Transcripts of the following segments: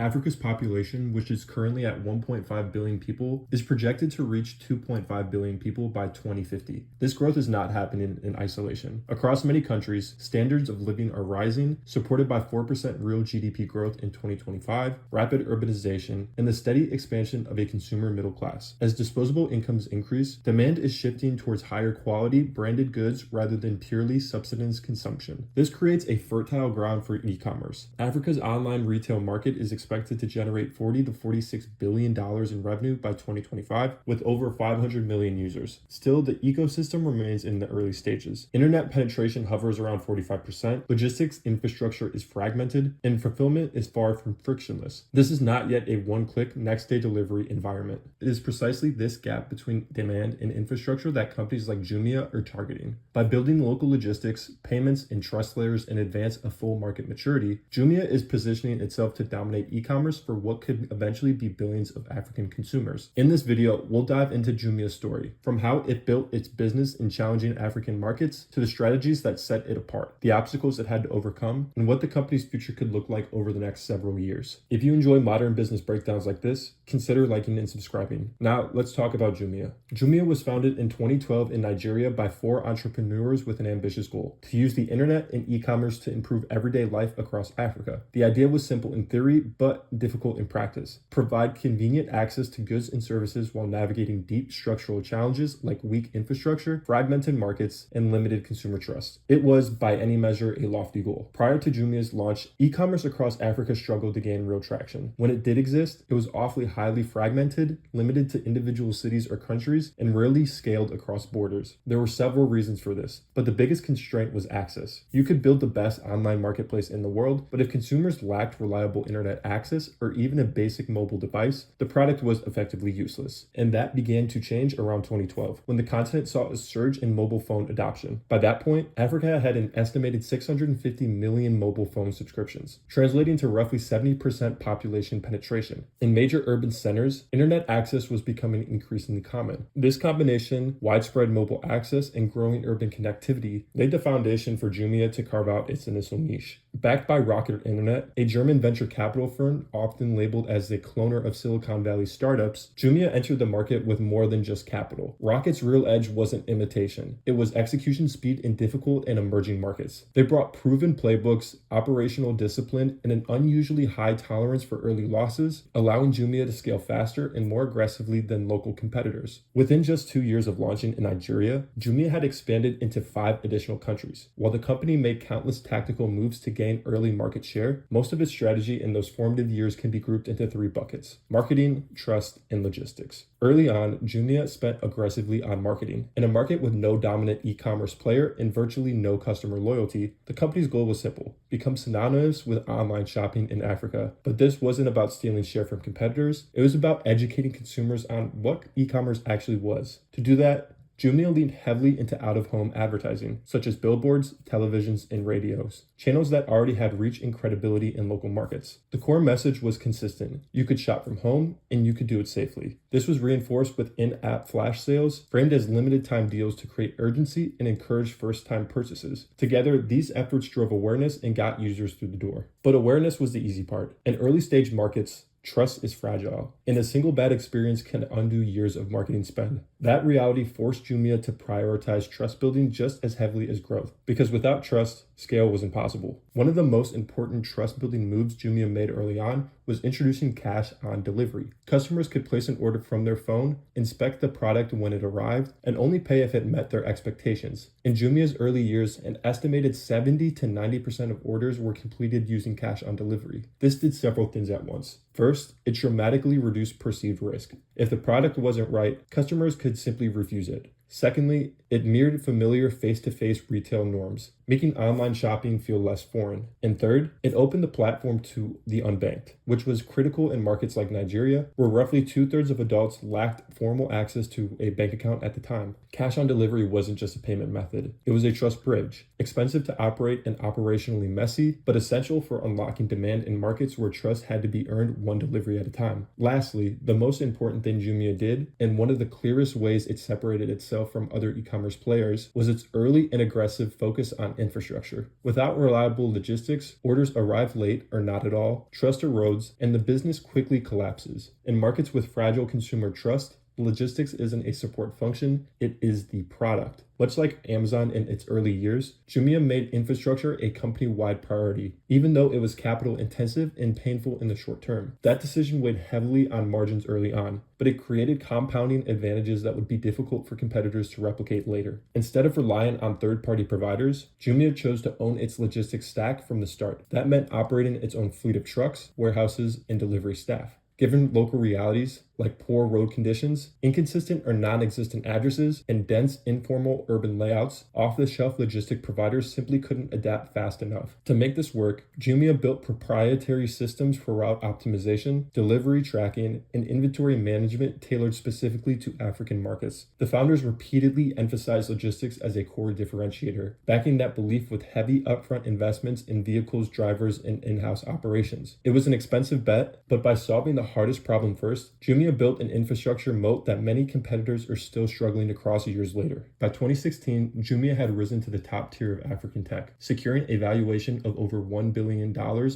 Africa's population, which is currently at 1.5 billion people, is projected to reach 2.5 billion people by 2050. This growth is not happening in isolation. Across many countries, standards of living are rising, supported by 4% real GDP growth in 2025, rapid urbanization, and the steady expansion of a consumer middle class. As disposable incomes increase, demand is shifting towards higher quality, branded goods rather than purely subsistence consumption. This creates a fertile ground for e-commerce. Africa's online retail market is expected to generate $40 to $46 billion in revenue by 2025, with over 500 million users. Still, the ecosystem remains in the early stages. Internet penetration hovers around 45%, logistics infrastructure is fragmented, and fulfillment is far from frictionless. This is not yet a one-click, next-day delivery environment. It is precisely this gap between demand and infrastructure that companies like Jumia are targeting. By building local logistics, payments, and trust layers in advance of full market maturity, Jumia is positioning itself to dominate e-commerce for what could eventually be billions of African consumers. In this video, we'll dive into Jumia's story, from how it built its business in challenging African markets to the strategies that set it apart, the obstacles it had to overcome, and what the company's future could look like over the next several years. If you enjoy modern business breakdowns like this, consider liking and subscribing. Now, let's talk about Jumia. Jumia was founded in 2012 in Nigeria by 4 entrepreneurs with an ambitious goal: to use the internet and e-commerce to improve everyday life across Africa. The idea was simple in theory, but difficult in practice: provide convenient access to goods and services while navigating deep structural challenges like weak infrastructure, fragmented markets, and limited consumer trust. It was, by any measure, a lofty goal. Prior to Jumia's launch, e-commerce across Africa struggled to gain real traction. When it did exist, it was awfully highly fragmented, limited to individual cities or countries, and rarely scaled across borders. There were several reasons for this, but the biggest constraint was access. You could build the best online marketplace in the world, but if consumers lacked reliable internet access or even a basic mobile device, the product was effectively useless. And that began to change around 2012, when the continent saw a surge in mobile phone adoption. By that point, Africa had an estimated 650 million mobile phone subscriptions, translating to roughly 70% population penetration. In major urban centers, internet access was becoming increasingly common. This combination, widespread mobile access and growing urban connectivity, laid the foundation for Jumia to carve out its initial niche. Backed by Rocket Internet, a German venture capital firm often labeled as the cloner of Silicon Valley startups, Jumia entered the market with more than just capital. Rocket's real edge wasn't imitation. It was execution speed in difficult and emerging markets. They brought proven playbooks, operational discipline, and an unusually high tolerance for early losses, allowing Jumia to scale faster and more aggressively than local competitors. Within just 2 years of launching in Nigeria, Jumia had expanded into 5 additional countries. While the company made countless tactical moves to gain early market share, most of its strategy in those formative years can be grouped into 3 buckets: marketing, trust, and logistics. Early on, Jumia spent aggressively on marketing. In a market with no dominant e-commerce player and virtually no customer loyalty, the company's goal was simple: become synonymous with online shopping in Africa. But this wasn't about stealing share from competitors. It was about educating consumers on what e-commerce actually was. To do that, Jumia leaned heavily into out-of-home advertising, such as billboards, televisions, and radios, channels that already had reach and credibility in local markets. The core message was consistent: you could shop from home, and you could do it safely. This was reinforced with in-app flash sales, framed as limited-time deals to create urgency and encourage first-time purchases. Together, these efforts drove awareness and got users through the door. But awareness was the easy part. In early-stage markets, trust is fragile, and a single bad experience can undo years of marketing spend. That reality forced Jumia to prioritize trust building just as heavily as growth, because without trust, scale was impossible. One of the most important trust building moves Jumia made early on was introducing cash on delivery. Customers could place an order from their phone, inspect the product when it arrived, and only pay if it met their expectations. In Jumia's early years, an estimated 70 to 90% of orders were completed using cash on delivery. This did several things at once. First, it dramatically reduced perceived risk. If the product wasn't right, customers could simply refuse it. Secondly, it mirrored familiar face-to-face retail norms, making online shopping feel less foreign. And third, it opened the platform to the unbanked, which was critical in markets like Nigeria, where roughly 2/3 of adults lacked formal access to a bank account at the time. Cash on delivery wasn't just a payment method, it was a trust bridge, expensive to operate and operationally messy, but essential for unlocking demand in markets where trust had to be earned one delivery at a time. Lastly, the most important thing Jumia did, and one of the clearest ways it separated itself from other e-commerce e-commerce players was its early and aggressive focus on infrastructure. Without reliable logistics, orders arrive late or not at all, trust erodes, and the business quickly collapses. In markets with fragile consumer trust, logistics isn't a support function, it is the product. Much like Amazon in its early years, Jumia made infrastructure a company-wide priority, even though it was capital intensive and painful in the short term. That decision weighed heavily on margins early on, but it created compounding advantages that would be difficult for competitors to replicate later. Instead of relying on third-party providers, Jumia chose to own its logistics stack from the start. That meant operating its own fleet of trucks, warehouses, and delivery staff. Given local realities like poor road conditions, inconsistent or non-existent addresses, and dense, informal urban layouts, off-the-shelf logistic providers simply couldn't adapt fast enough. To make this work, Jumia built proprietary systems for route optimization, delivery tracking, and inventory management tailored specifically to African markets. The founders repeatedly emphasized logistics as a core differentiator, backing that belief with heavy upfront investments in vehicles, drivers, and in-house operations. It was an expensive bet, but by solving the hardest problem first, Jumia built an infrastructure moat that many competitors are still struggling to cross years later. By 2016, Jumia had risen to the top tier of African tech, securing a valuation of over $1 billion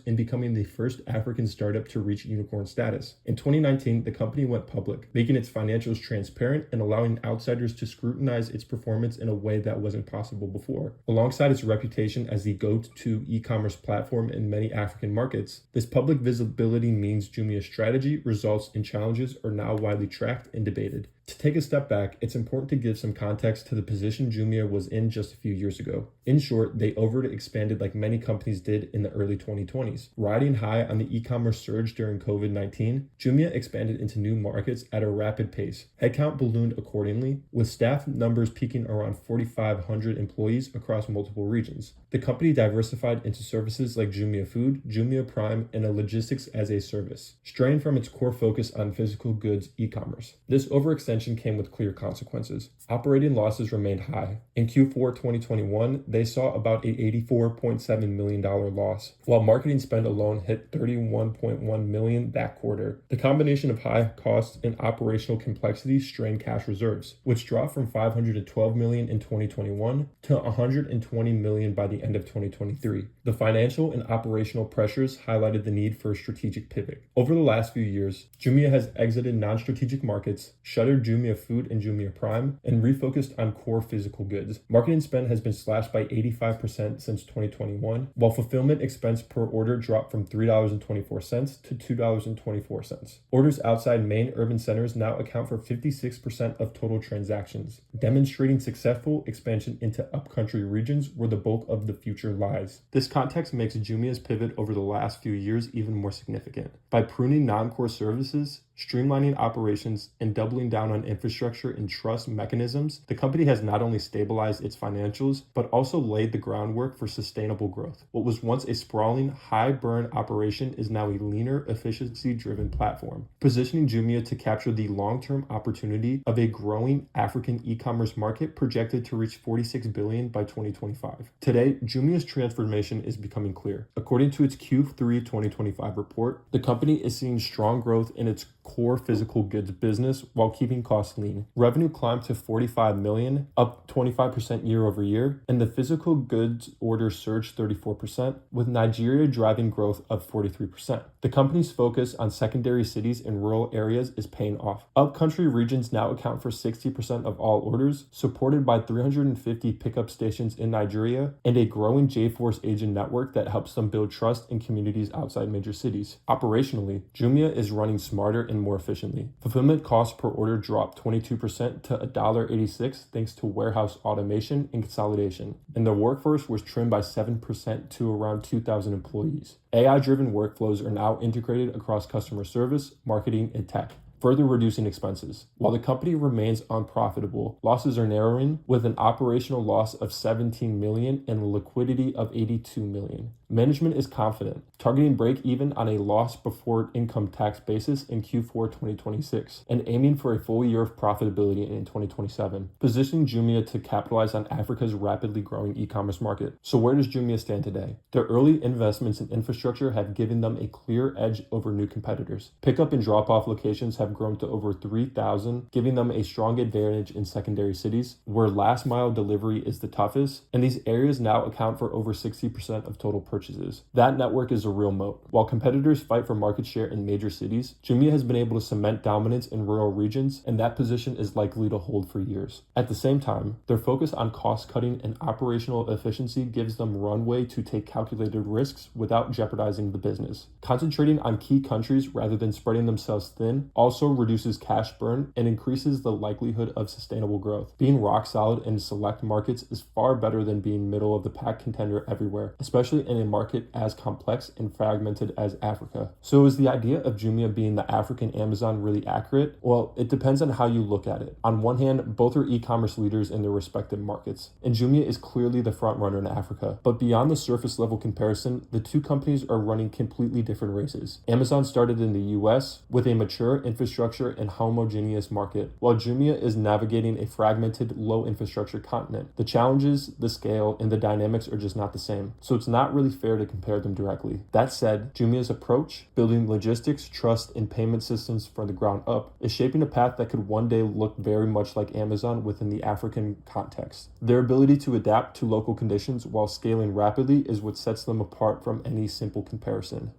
and becoming the first African startup to reach unicorn status. In 2019, the company went public, making its financials transparent and allowing outsiders to scrutinize its performance in a way that wasn't possible before. Alongside its reputation as the go-to e-commerce platform in many African markets, this public visibility means Jumia's strategy, results, and challenges are now widely tracked and debated. To take a step back, it's important to give some context to the position Jumia was in just a few years ago. In short, they overexpanded like many companies did in the early 2020s. Riding high on the e-commerce surge during COVID-19, Jumia expanded into new markets at a rapid pace. Headcount ballooned accordingly, with staff numbers peaking around 4,500 employees across multiple regions. The company diversified into services like Jumia Food, Jumia Prime, and a logistics as a service, straying from its core focus on physical goods e-commerce. This overextension came with clear consequences. Operating losses remained high. In Q4 2021, they saw about an $84.7 million loss, while marketing spend alone hit $31.1 million that quarter. The combination of high costs and operational complexity strained cash reserves, which dropped from $512 million in 2021 to $120 million by the end of 2023. The financial and operational pressures highlighted the need for a strategic pivot. Over the last few years, Jumia has exited non-strategic markets, shuttered Jumia Food and Jumia Prime, and refocused on core physical goods. Marketing spend has been slashed by 85% since 2021, while fulfillment expense per order dropped from $3.24 to $2.24. Orders outside main urban centers now account for 56% of total transactions, demonstrating successful expansion into upcountry regions where the bulk of the future lies. This context makes Jumia's pivot over the last few years even more significant. By pruning non-core services, streamlining operations, and doubling down on infrastructure and trust mechanisms, the company has not only stabilized its financials, but also laid the groundwork for sustainable growth. What was once a sprawling, high-burn operation is now a leaner, efficiency-driven platform, positioning Jumia to capture the long-term opportunity of a growing African e-commerce market projected to reach $46 billion by 2025. Today, Jumia's transformation is becoming clear. According to its Q3 2025 report, the company is seeing strong growth in its core physical goods business while keeping costs lean. Revenue climbed to $45 million, up 25% year over year, and the physical goods orders surged 34%, with Nigeria driving growth of 43%. The company's focus on secondary cities and rural areas is paying off. Upcountry regions now account for 60% of all orders, supported by 350 pickup stations in Nigeria and a growing J-Force agent network that helps them build trust in communities outside major cities. Operationally, Jumia is running smarter and more efficiently. Fulfillment costs per order dropped 22% to $1.86 thanks to warehouse automation and consolidation, and the workforce was trimmed by 7% to around 2,000 employees. AI-driven workflows are now integrated across customer service, marketing, and tech, further reducing expenses. While the company remains unprofitable, losses are narrowing, with an operational loss of $17 million and a liquidity of $82 million. Management is confident, targeting break-even on a loss before income tax basis in Q4 2026, and aiming for a full year of profitability in 2027, positioning Jumia to capitalize on Africa's rapidly growing e-commerce market. So where does Jumia stand today? Their early investments in infrastructure have given them a clear edge over new competitors. Pickup and drop-off locations have grown to over 3,000, giving them a strong advantage in secondary cities, where last-mile delivery is the toughest, and these areas now account for over 60% of total purchases. That network is a real moat. While competitors fight for market share in major cities, Jumia has been able to cement dominance in rural regions, and that position is likely to hold for years. At the same time, their focus on cost-cutting and operational efficiency gives them runway to take calculated risks without jeopardizing the business. Concentrating on key countries rather than spreading themselves thin also reduces cash burn and increases the likelihood of sustainable growth. Being rock solid in select markets is far better than being middle of the pack contender everywhere, especially in a market as complex and fragmented as Africa. So is the idea of Jumia being the African Amazon really accurate? Well, it depends on how you look at it. On one hand, both are e-commerce leaders in their respective markets, and Jumia is clearly the front runner in Africa. But beyond the surface level comparison, the two companies are running completely different races. Amazon started in the US with a mature infrastructure and homogeneous market, while Jumia is navigating a fragmented, low infrastructure continent. The challenges, the scale, and the dynamics are just not the same, so it's not really fair to compare them directly. That said, Jumia's approach, building logistics, trust, and payment systems from the ground up, is shaping a path that could one day look very much like Amazon within the African context. Their ability to adapt to local conditions while scaling rapidly is what sets them apart from any simple comparison.